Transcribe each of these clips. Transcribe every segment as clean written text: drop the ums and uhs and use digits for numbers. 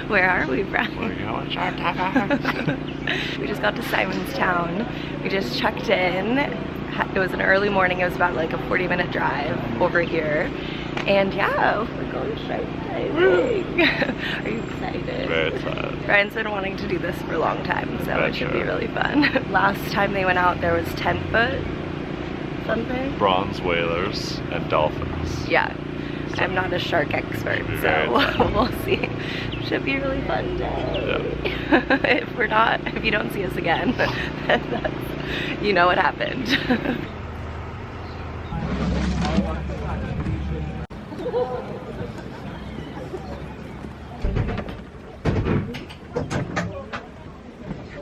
Where are we, Brian? We're going We just got to Simonstown. We just checked in. It was an early morning. It was about like a 40-minute drive over here. And yeah, we're going shark diving. Are you excited? Very excited. Brian's been wanting to do this for a long time, so it should be really fun. Last time they went out, there was 10-foot something. Bronze whalers and dolphins. Yeah. I'm not a shark expert, so we'll see. Should be a really fun day. Yeah. If you don't see us again, you know what happened.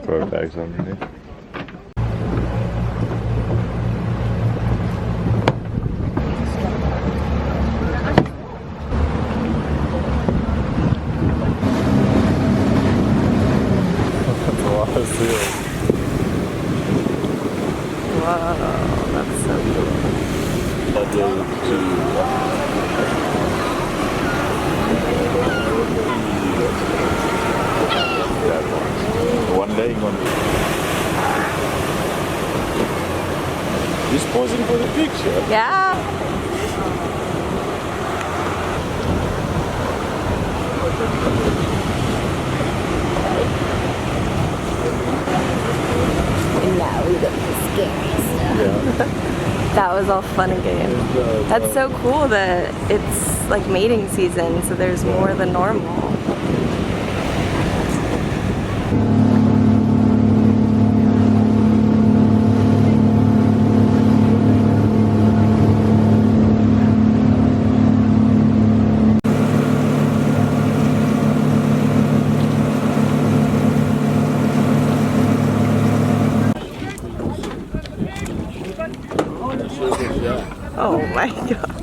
Throw bags underneath. Wow, that's so cool. One day you're gonna Just posing for the picture. Yeah. And now we got the scary stuff. Yeah. That was all fun and games. That's so cool that it's like mating season, so there's more than normal. Oh my god.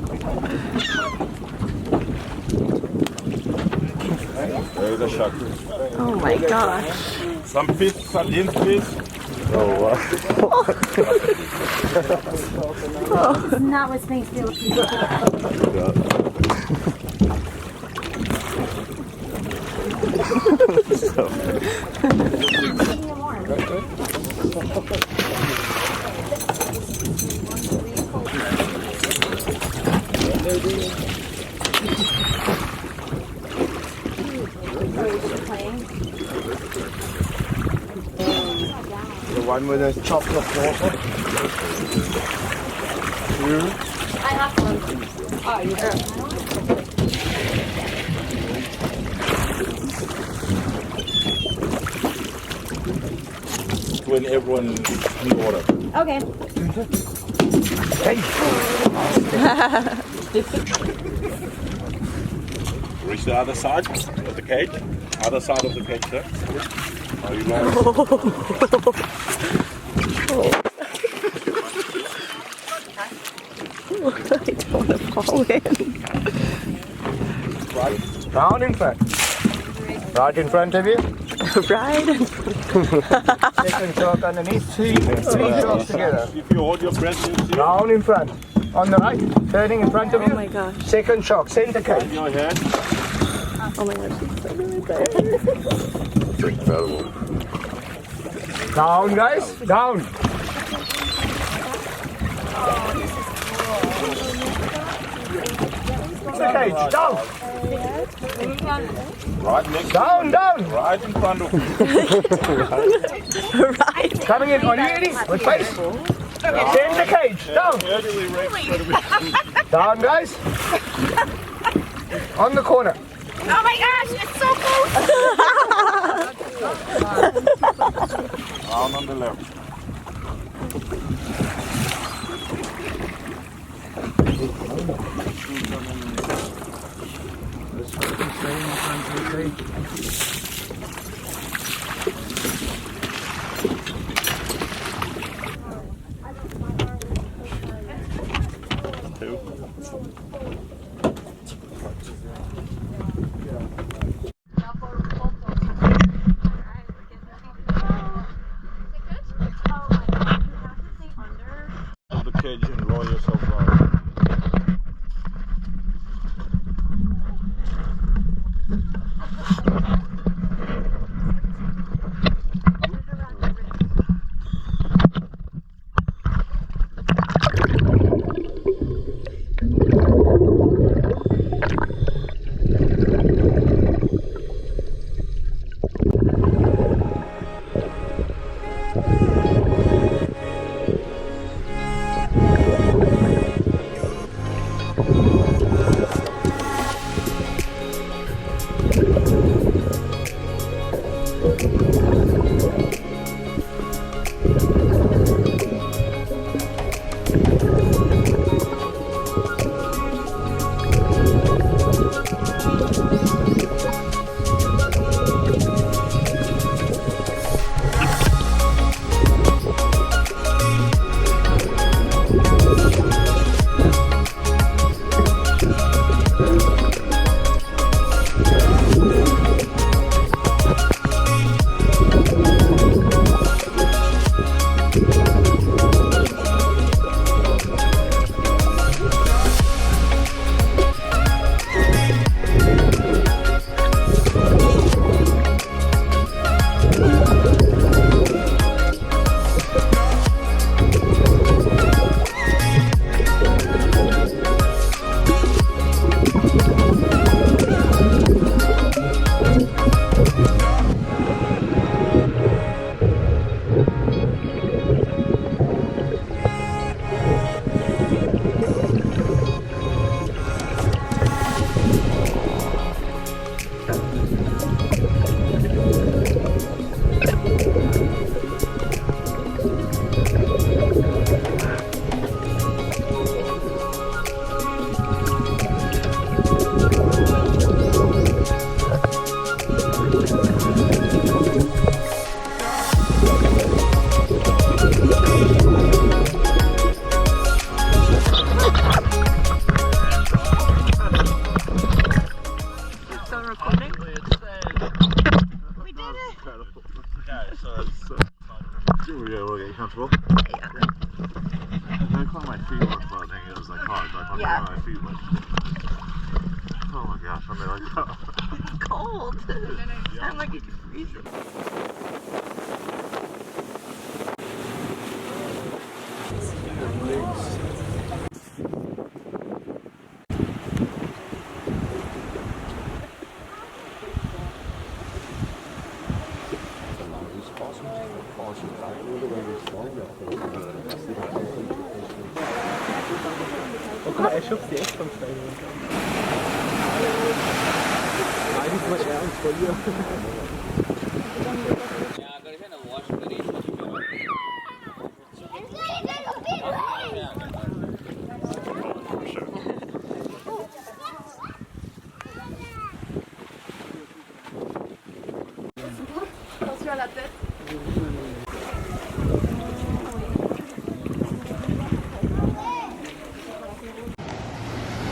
There's a shark. Oh my gosh. Some fish, sardines fish. Oh wow. This is not what snakes feel like. The one with the chocolate water. I have one. Oh, you do. When everyone in the water. Okay. Reach the other side of the cage. Other side of the cage, sir. Are you ready? I don't want to fall in. Right. Down in front. Right in front of you. Right in Second shark underneath. Three sharks together. If you hold your breath, you see Down in front. On the right. Turning in front of you. Oh my gosh. Second shark. Center cage. your head. Oh my gosh, it's so right there. It's incredible. Down, guys. Down. The cage. Down. Right next. Down. Right in front of you. Right. Coming in. Are you ready? With face. Center cage. Down. Down, guys. On the corner. Oh my gosh, it's so cool! Down on the left. And roll yourself out. incredible. Okay, so we're getting comfortable. Yeah. I think my feet were floating. It was like hard. Like on Yeah. my feet like. Oh my gosh, I mean like. It's cold. I'm like freezing. Okay, ich hoffe, die echt vom Stein. Nein, die ist eher uns von dir.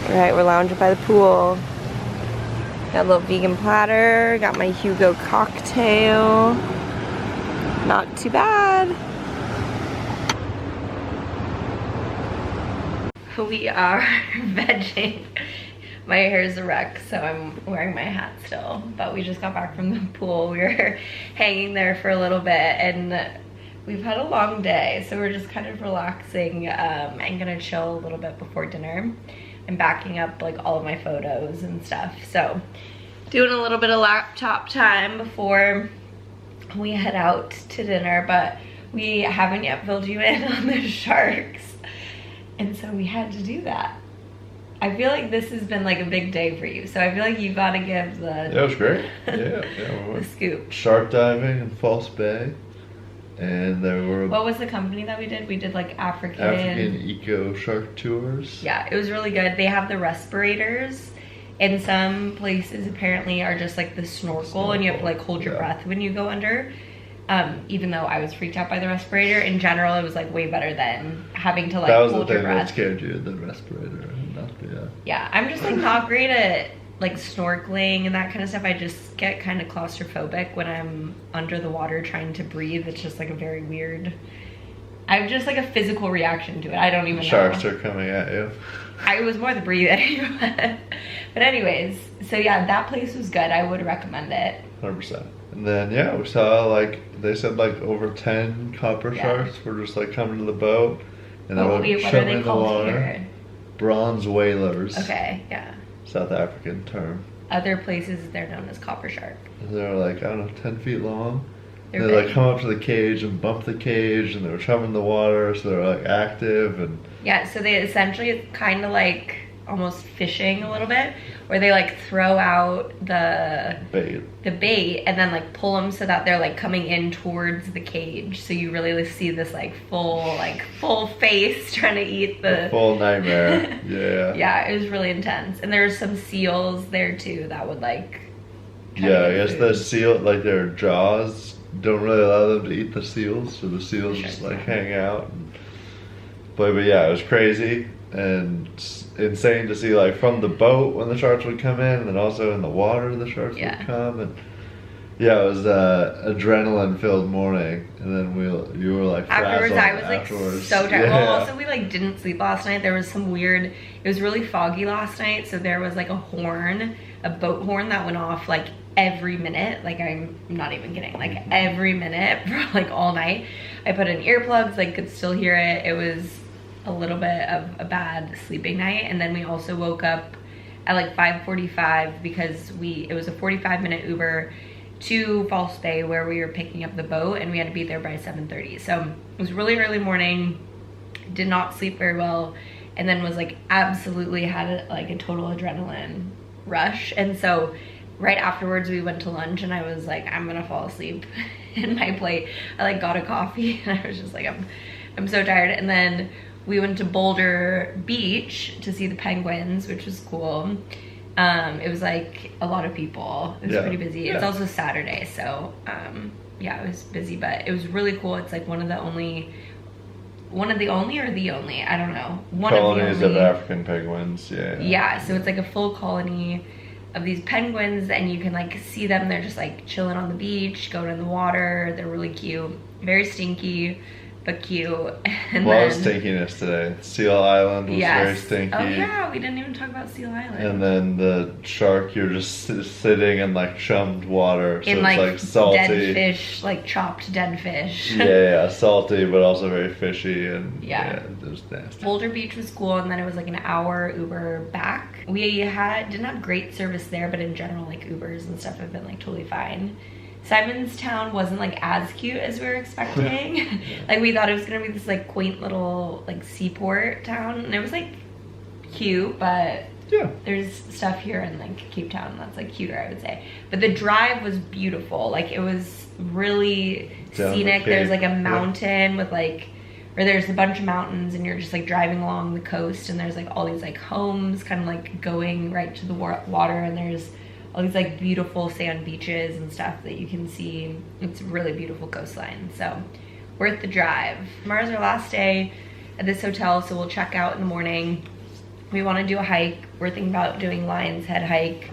Alright, we're lounging by the pool. Got a little vegan platter, got my Hugo cocktail. Not too bad. We are vegging. My hair is a wreck, so I'm wearing my hat still. But we just got back from the pool. We were hanging there for a little bit and we've had a long day. So we're just kind of relaxing and gonna chill a little bit before dinner. I'm backing up like all of my photos and stuff. So doing a little bit of laptop time before we head out to dinner, but we haven't yet filled you in on the sharks. And so we had to do that. I feel like this has been like a big day for you. So I feel like you gotta give the... Yeah, it was great. Yeah. We the went scoop. shark diving in False Bay. And there were What was the company that we did? We did like African Eco Shark Tours. Yeah, it was really good. They have the respirators. And some places apparently are just like the snorkel and you have to like hold your breath when you go under. Even though I was freaked out by the respirator, in general it was like way better than having to like that was hold the your thing that breath. scared you, the respirator, not the Yeah, I'm just like not great at like snorkeling and that kind of stuff. I just get kind of claustrophobic when I'm under the water trying to breathe. It's just like a very weird, I have just like a physical reaction to it. I don't even know. Sharks are coming at you. I was more the breathing. But anyways, so yeah, that place was good. I would recommend it. 100%. And then yeah, we saw like, they said like over 10 copper sharks were just like coming to the boat. And then Wait, what are they called here? Bronze whalers. Okay, yeah. South African term. Other places they're known as copper shark. And they're like, I don't know, 10 feet long. They're They like big. come up to the cage and bump the cage, and they were shoving the water, so they're like active. And Yeah, so they essentially, it's kind of like almost fishing a little bit, where they like throw out the bait and then like pull them so that they're like coming in towards the cage. So you really see this like full face trying to eat the full nightmare. Yeah. Yeah, it was really intense. And there's some seals there too that would like Yeah, I guess the seal, like their jaws don't really allow them to eat the seals, so the seals just like hang out. But yeah, it was crazy and insane to see like from the boat when the sharks would come in, and then also in the water the sharks would come. And yeah, it was adrenaline filled morning, and then you were like afterwards. I was like afterwards. so tired. Yeah. Well, also we like didn't sleep last night. There was some weird, it was really foggy last night, so there was like a horn, a boat horn that went off like every minute. Like I'm not even kidding, like every minute for like all night. I put in earplugs, like could still hear it. It was a little bit of a bad sleeping night. And then we also woke up at like 5:45 because it was a 45-minute Uber to False Bay where we were picking up the boat, and we had to be there by 7:30. So it was really early morning, did not sleep very well, and then was like absolutely had like a total adrenaline rush. And so right afterwards we went to lunch, and I was like, I'm gonna fall asleep in my plate. I like got a coffee and I was just like, I'm so tired. And then we went to Boulder Beach to see the penguins, which was cool. It was like a lot of people. It was pretty busy. It's also Saturday, so yeah, it was busy, but it was really cool. It's like one of the only, or the only, I don't know. Colonies of African penguins, yeah. Yeah, so it's like a full colony. of these penguins, and you can like see them. They're just like chilling on the beach, going in the water. They're really cute, very stinky, but cute. And a lot of stinkiness today. Seal Island was very stinky. Oh yeah, we didn't even talk about Seal Island. And then the shark, you're just sitting in like chummed water, so in it's like salty. Dead fish, like chopped dead fish. Yeah, salty, but also very fishy, and yeah, it was nasty. Boulder Beach was cool, and then it was like an hour Uber back. We didn't have great service there, but in general, like Ubers and stuff have been like totally fine. Simonstown wasn't like as cute as we were expecting. Like we thought it was gonna be this like quaint little like seaport town, and it was like cute, but yeah, there's stuff here in like Cape Town that's like cuter, I would say. But the drive was beautiful. Like it was really scenic. There's like a mountain with like, or there's a bunch of mountains, and you're just like driving along the coast, and there's like all these like homes kind of like going right to the water, and there's all these like beautiful sand beaches and stuff that you can see. It's a really beautiful coastline, so worth the drive. Tomorrow's our last day at this hotel, so we'll check out in the morning. We want to do a hike. We're thinking about doing Lion's Head hike.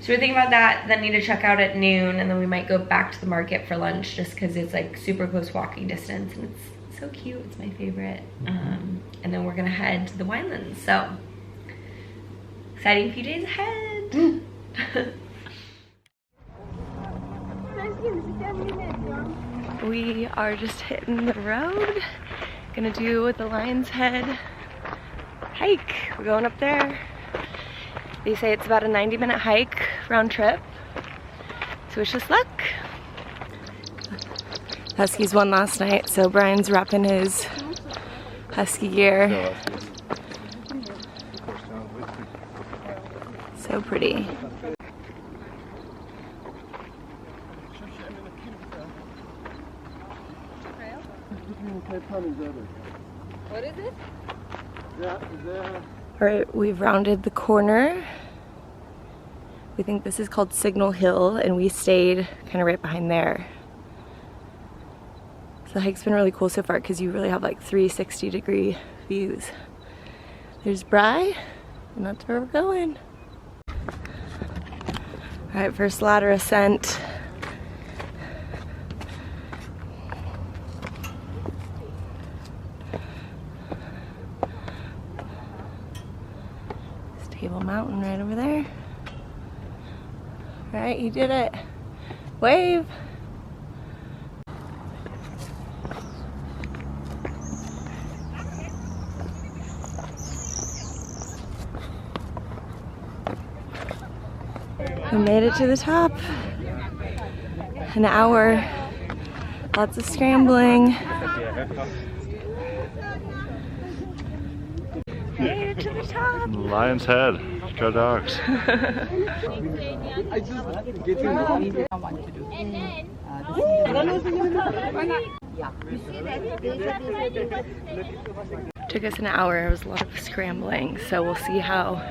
So we're thinking about that, then need to check out at noon, and then we might go back to the market for lunch just because it's like super close walking distance, and it's so cute. It's my favorite. And then we're gonna head to the winelands. So exciting few days ahead. We are just hitting the road. Gonna do the Lion's Head hike. We're going up there. They say it's about a 90-minute hike round trip. So wish us luck. Huskies won last night, so Brian's wrapping his husky gear. So pretty. What is it? All right, we've rounded the corner. We think this is called Signal Hill, and we stayed kind of right behind there. So the hike's been really cool so far because you really have like 360-degree views. There's Bry, and that's where we're going. All right, first ladder ascent. Table Mountain right over there. All right, you did it. Wave. We made it to the top. An hour. Lots of scrambling. Made it to the top. Lion's Head. Go dogs. Took us an hour. It was a lot of scrambling, so we'll see how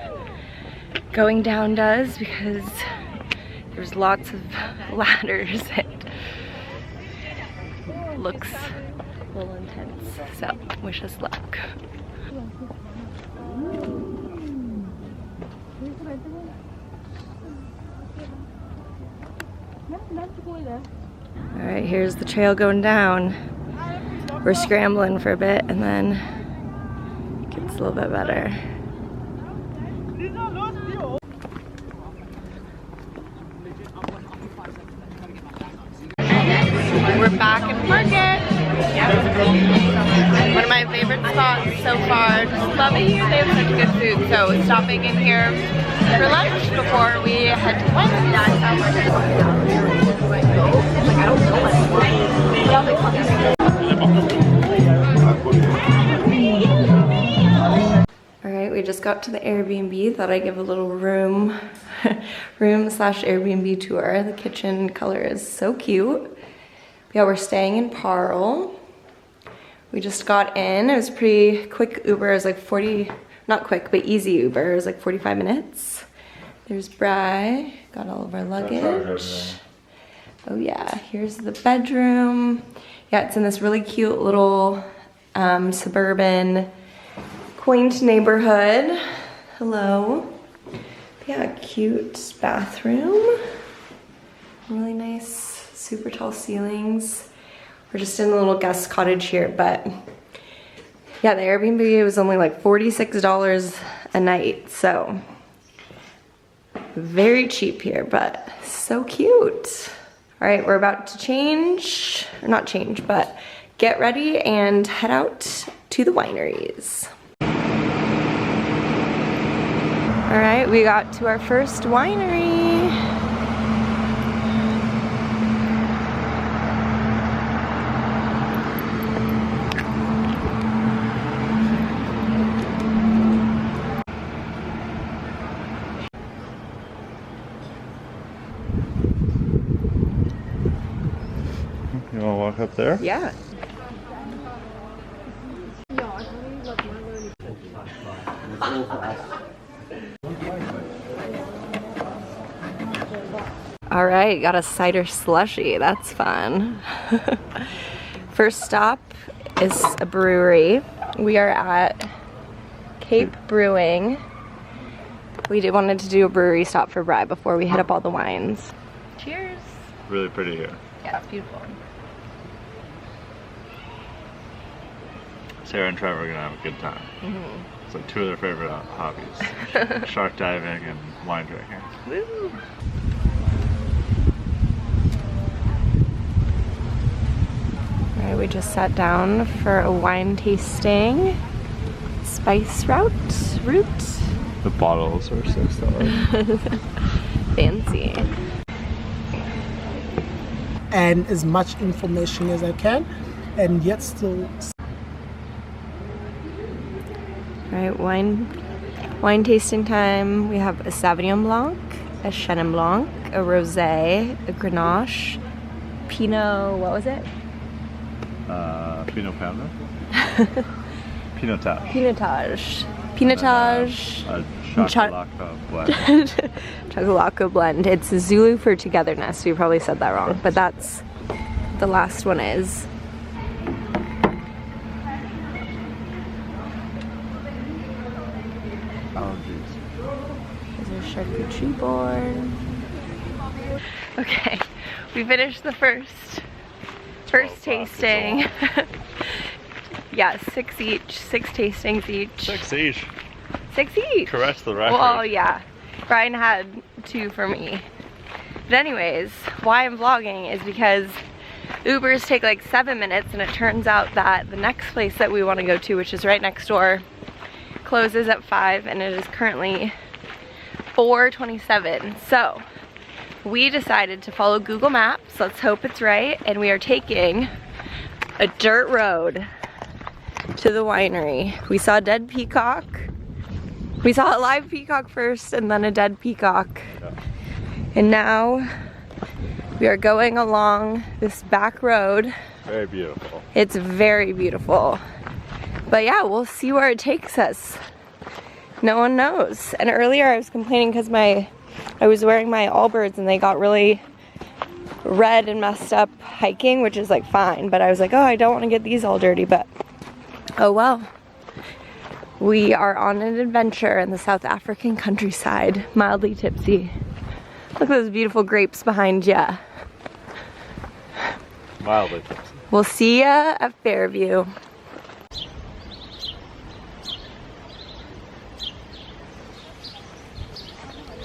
going down does, because there's lots of ladders and looks a little intense, so wish us luck. All right, here's the trail going down. We're scrambling for a bit, and then it gets a little bit better. We're back in Market. One of my favorite spots so far. Just love it here. They have such good food. So stopping in here for lunch before we head to the winery. Alright, we just got to the Airbnb. Thought I'd give a little room slash Airbnb tour. The kitchen color is so cute. Yeah, we're staying in Paarl. We just got in. It was pretty quick Uber. It was like 40, not quick, but easy Uber. It was like 45 minutes. There's Bry. Got all of our luggage. Oh yeah, here's the bedroom. Yeah, it's in this really cute little suburban, quaint neighborhood. Hello. Yeah, cute bathroom. Really nice, super tall ceilings. We're just in a little guest cottage here, but yeah, the Airbnb was only like $46 a night, so very cheap here, but so cute. All right, we're about to change, or not change, but get ready and head out to the wineries. All right, we got to our first winery. You wanna walk up there? Yeah. All right, got a cider slushie. That's fun. First stop is a brewery. We are at Cape Brewing. We wanted to do a brewery stop for Bri before we hit up all the wines. Cheers. Really pretty here. Yeah, it's beautiful. Sarah and Trevor are gonna have a good time. It's like two of their favorite hobbies. Shark diving and wine drinking. Woo. All right, we just sat down for a wine tasting. Spice route. The bottles are $6. Fancy. And as much information as I can, and yet still. All right, wine tasting time. We have a Sauvignon Blanc, a Chenin Blanc, a Rosé, a Grenache, Pinot. What was it? Pinot Panda? Pinotage. Pinotage. Pinotage. A Chocolate blend. Chocolate blend. It's Zulu for togetherness. We probably said that wrong, but that's the last one is. Oh, jeez. There's a charcuterie board. Okay, we finished the first tasting. Yeah, 6 each, 6 tastings each. 6 each. 6 each. Correct the record. Well, yeah. Brian had 2 for me. But anyways, why I'm vlogging is because Ubers take like 7 minutes, and it turns out that the next place that we want to go to, which is right next door, closes at 5, and it is currently 4:27. So we decided to follow Google Maps. Let's hope it's right. And we are taking a dirt road to the winery. We saw a dead peacock. We saw a live peacock first and then a dead peacock. And now we are going along this back road. Very beautiful. It's very beautiful. But yeah, we'll see where it takes us. No one knows. And earlier I was complaining because I was wearing my Allbirds and they got really red and messed up hiking, which is like fine, but I was like, oh, I don't want to get these all dirty, but oh well. We are on an adventure in the South African countryside, mildly tipsy. Look at those beautiful grapes behind ya. Mildly tipsy. We'll see ya at Fairview.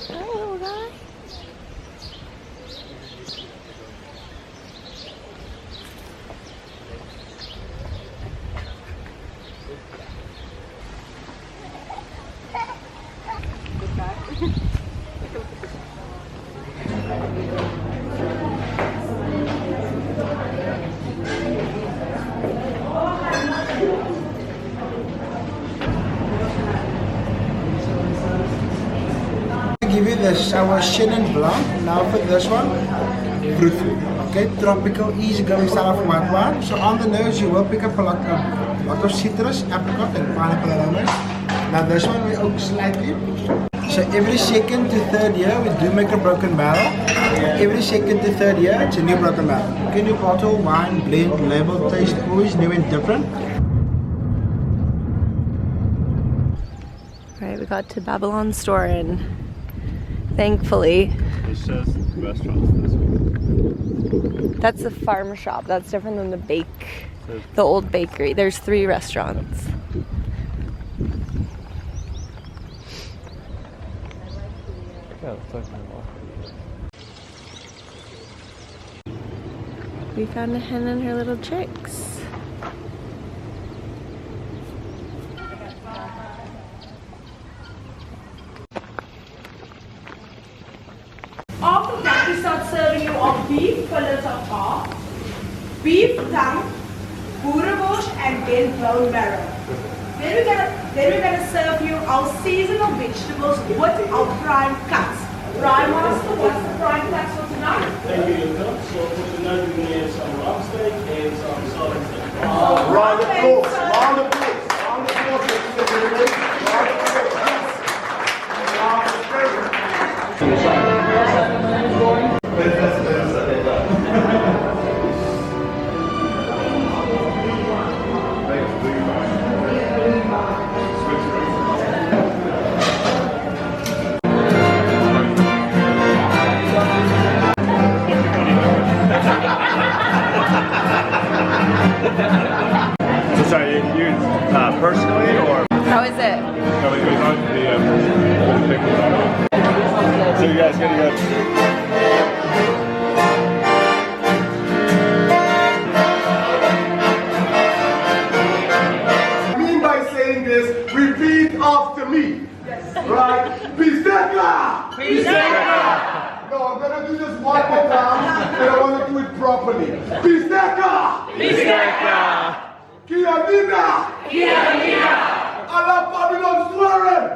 Hi, little guy. Give you this, our Chenin Blanc. Now for this one, fruitful. Okay, tropical, easygoing style of white wine. So on the nose, you will pick up a lot of citrus, apricot, and pineapple aromas. Now this one we oak slightly. So every second to third year, we do make a broken barrel. Every second to third year, it's a new broken barrel. Okay, new bottle, wine, blend, label, taste, always new and different. Alright, we got to Babylon Store and Thankfully. It says restaurants this one. That's the farm shop. That's different than the old bakery. There's 3 restaurants. We found a hen and her little chicks. After that, we start serving you of beef fillets of Paarl, beef tongue, boerenworst, and then bone marrow. Then we're gonna serve you our seasonal vegetables with our prime cuts. Prime master, what's the prime cuts for tonight? Thank you, Luca. So for tonight we're going to have some rump steak and some salt and steak. Round of applause, Round of applause. Round of applause. Round of So sorry, you personally or? How is it? So you guys gonna go? I mean by saying this, repeat after me. Right? Bistecca! Bistecca! No, I'm gonna do this one more time, and I want to do it properly. Bistecca! Bistecca! Kiamina! Kiamina! Allah Babylon swearing!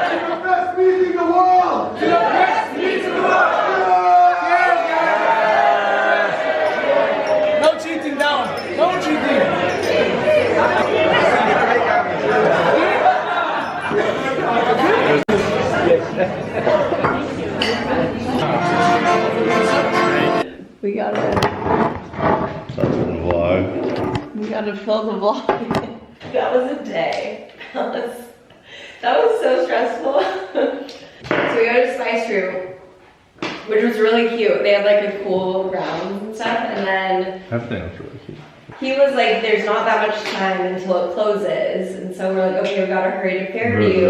To the best meat in the world! To the best meat in the world! No cheating down. No cheating. We gotta fill the vlog. That was a day. That was so stressful. So we go to Spice Room, which was really cute. They had like a cool grounds and stuff, and then Everything was really cute. he was like, there's not that much time until it closes, and so we're like, okay, we gotta hurry to Fairview.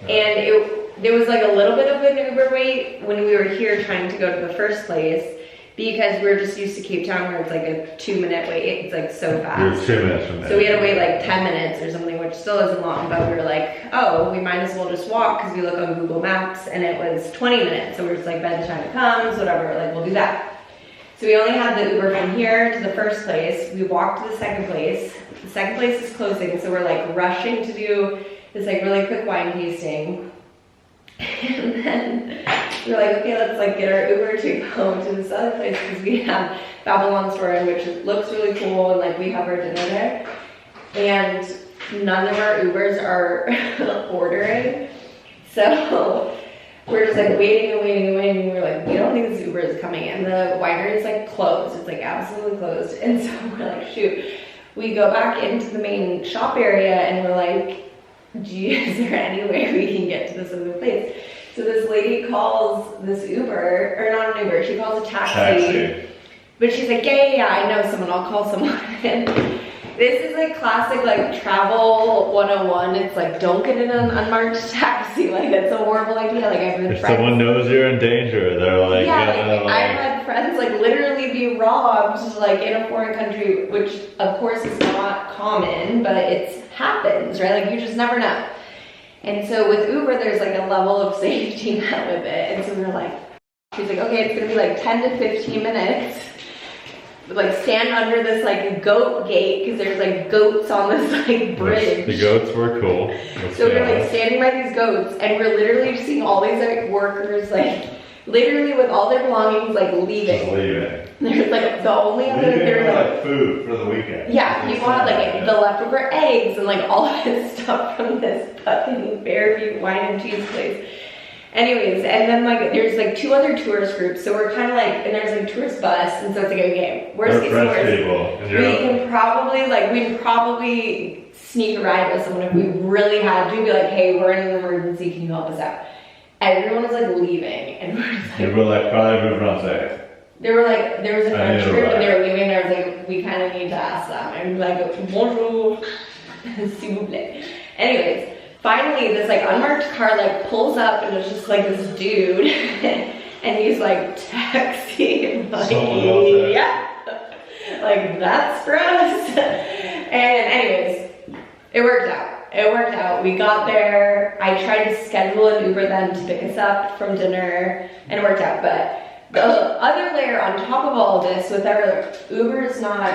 And there was like a little bit of an Uber wait when we were here trying to go to the first place, because we're just used to Cape Town where it's like a 2-minute wait. It's like so fast. We were 2 minutes from there. So we had to wait like 10 minutes or something, which still isn't long, but we were like, oh, we might as well just walk, because we look on Google Maps and it was 20 minutes. So we're just like, by the time it comes, whatever, like we'll do that. So we only had the Uber from here to the first place. We walked to the second place. The second place is closing, so we're like rushing to do this like really quick wine tasting. And then we're like, okay, let's like get our Uber to go to this other place, because we have Babylon Store, which looks really cool, and like we have our dinner there. And none of our Ubers are ordering. So we're just like waiting and waiting and waiting. And we're like, we don't think this Uber is coming in. The winery is like closed. It's like absolutely closed. And so we're like, shoot. We go back into the main shop area and we're like, gee, is there any way we can get to this other place? So this lady calls this Uber, or not an Uber, she calls a taxi. But she's like, yeah, I know someone, I'll call someone. And this is like classic like travel 101. It's like, don't get in an unmarked taxi. Like that's a horrible idea. Like I've been If someone knows you're in danger, they're like, yeah, like, I've had friends like literally be robbed like in a foreign country, which of course is not common, but it happens, right? Like you just never know. And so with Uber, there's like a level of safety net with it. And so we were like, she's like, okay, it's gonna be like 10 to 15 minutes. Like stand under this like goat gate, because there's like goats on this like bridge. The goats were cool. So we're like standing by these goats, and we're literally seeing all these like workers like literally with all their belongings like leaving. Just leaving. There's like the only other there's like food for the weekend. Yeah, he wanted like the leftover eggs and like all of his stuff from this fucking Fairview wine and cheese place. Anyways, and then like there's like 2 other tourist groups, so we're kind of like, and there's like tourist bus, and so it's like, okay, worst case scenario, we can probably sneak a ride with someone if we really had to, be like, hey, we're in an emergency, can you help us out? everyone was like leaving, and we were just like, People were like, probably moving on today. they were like, there was a French need a group and ride. they were leaving, and I was like, we kind of need to ask them. And we were like, bonjour, s'il vous plaît. Anyways, finally this like unmarked car like pulls up and it's just like this dude and he's like, taxi. I'm like, Someone else there. yeah. Like, that's for us. And anyways, it worked out. It worked out. We got there. I tried to schedule an Uber then to pick us up from dinner, and it worked out. But the other layer on top of all of this, with our Uber's not,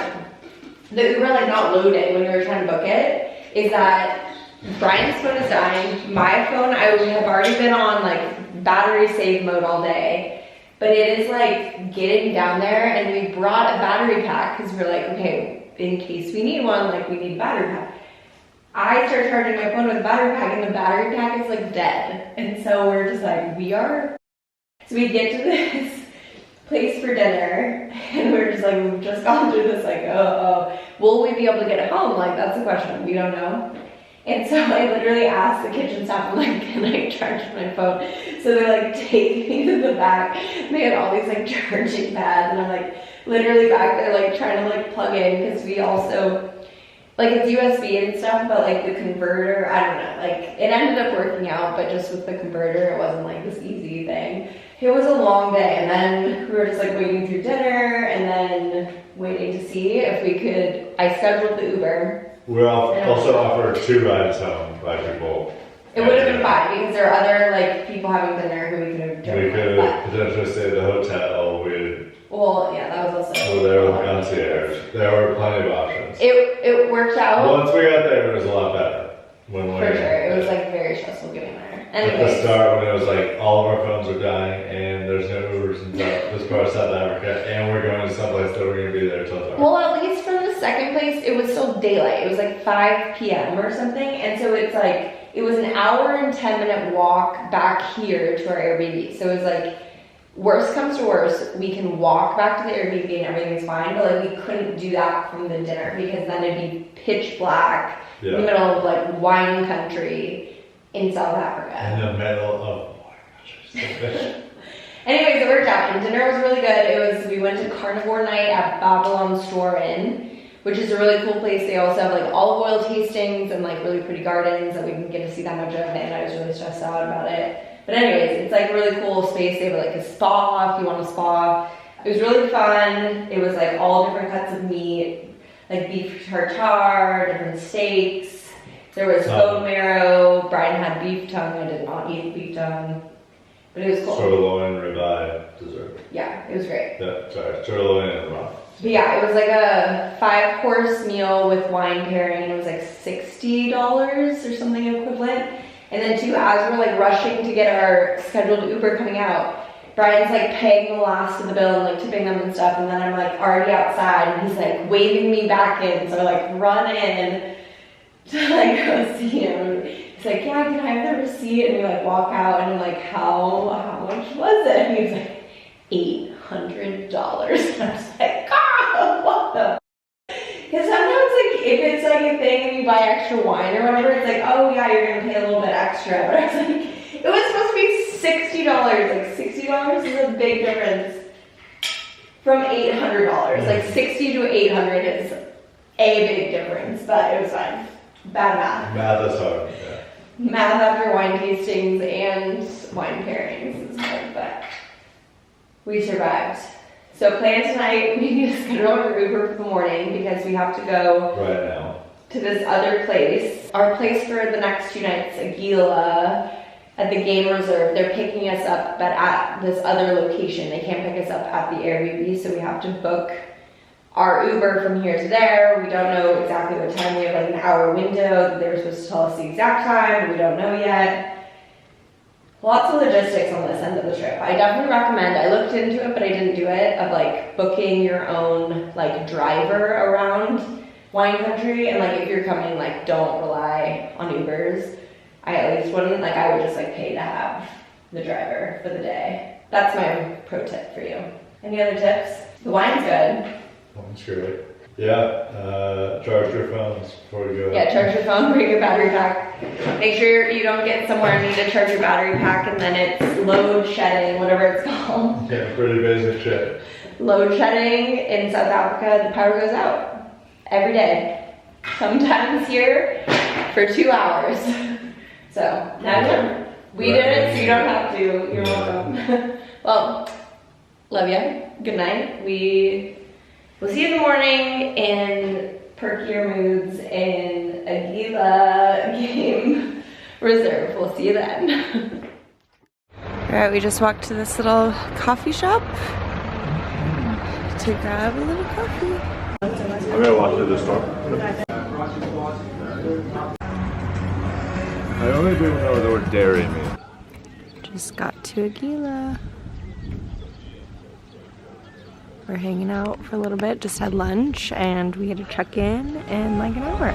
the Uber like not loading when we were trying to book it, is that Brian's phone is dying. My phone, I have already been on like battery save mode all day. But it is like getting down there, and we brought a battery pack because we're like, okay, in case we need one, like we need a battery pack. I start charging my phone with a battery pack, and the battery pack is like dead. And so we're just like, so we get to this place for dinner, and we're just like, we've just gone through this, like, will we be able to get it home? Like, that's the question, we don't know. And so I literally asked the kitchen staff, I'm like, can I charge my phone? So they like take me to the back. They had all these like charging pads, and I'm like literally back there like trying to like plug in, because we also, like, it's USB and stuff, but like the converter, I don't know, like it ended up working out, but just with the converter, it wasn't like this easy thing. It was a long day, and then we were just like waiting through dinner and then waiting to see if we could, I scheduled the Uber. We're also offered 2 rides home by people. It would have been fine because there are other like people having dinner who we could have driven. We could have potentially stayed at the hotel. Well, yeah, that was also. Well, there was concierge. There were plenty of options. It worked out. Once we got there, it was a lot better. For sure, it was like very stressful getting there. At the start, when it was like all of our phones are dying and there's no Ubers in this part of South Africa, and we're going to someplace that we're going to be there till dark. Well, at least from the second place, it was still daylight. It was like 5 p.m. or something, and so it's like it was an hour and 10-minute walk back here to our Airbnb. So it was like, worst comes to worst, we can walk back to the Airbnb and everything's fine, but like we couldn't do that from the dinner because then it'd be pitch black in the middle of like wine country in South Africa. In the middle of wine country. Anyways, it worked out, and dinner was really good. We went to carnivore night at Babylon Store Inn, which is a really cool place. They also have like olive oil tastings and like really pretty gardens that we didn't get to see that much of, and I was really stressed out about it. But anyways, it's like a really cool space. They have like a spa if you want a spa. It was really fun. It was like all different cuts of meat, like beef tartare, different steaks. There was bone marrow. Brian had beef tongue. I did not eat beef tongue, but it was cool. Sirloin, ribeye, dessert. Yeah, it was great. Yeah, sorry, sirloin and raw. But yeah, it was like a 5-course meal with wine pairing, and it was like $60 or something equivalent. And then too, as we're like rushing to get our scheduled Uber coming out, Brian's like paying the last of the bill and like tipping them and stuff, and then I'm like already outside, and he's like waving me back in, so I like run in to like go see him. He's like, yeah, can I have the receipt? And we like walk out, and I'm like, how much was it? And he's like, $800. And I was like, what the? Because sometimes like if it's like a thing and you buy extra wine or whatever, it's like, oh yeah, you're gonna pay a little bit extra. But I was like, it was supposed to be $60. Like $60 is a big difference from $800. Like 60 to 800 is a big difference, but it was fine. Bad math. Math is hard, yeah. Math after wine tastings and wine pairings is hard, but we survived. So plan tonight, we need to schedule our Uber for the morning because we have to go right now to this other place. Our place for the next 2 nights, Aguila, at the game reserve. They're picking us up, but at this other location. They can't pick us up at the Airbnb, so we have to book our Uber from here to there. We don't know exactly what time. We have like an hour window. They were supposed to tell us the exact time, but we don't know yet. Lots of logistics on this end of the trip. I definitely recommend, I looked into it, but I didn't do it, of like booking your own like driver around wine country. And like if you're coming, like don't rely on Ubers. I at least wouldn't, like I would just like pay to have the driver for the day. That's my pro tip for you. Any other tips? The wine's good. Wine's great. Yeah, charge your phones before you go. Yeah, charge your phone, bring your battery pack. Make sure you don't get somewhere and need to charge your battery pack and then it's load shedding, whatever it's called. Yeah, pretty basic shit. Load shedding in South Africa, the power goes out every day. Sometimes here for 2 hours. So now you know. We did it, so you don't have to. You're welcome. Well, love ya. Good night. We'll see you in the morning in perkier moods in Aguila Game Reserve. We'll see you then. Alright, we just walked to this little coffee shop to grab a little coffee. I'm gonna walk to the store. I only didn't know the word dairy meat. Just got to Aguila. We're hanging out for a little bit, just had lunch, and we had to check in like an hour.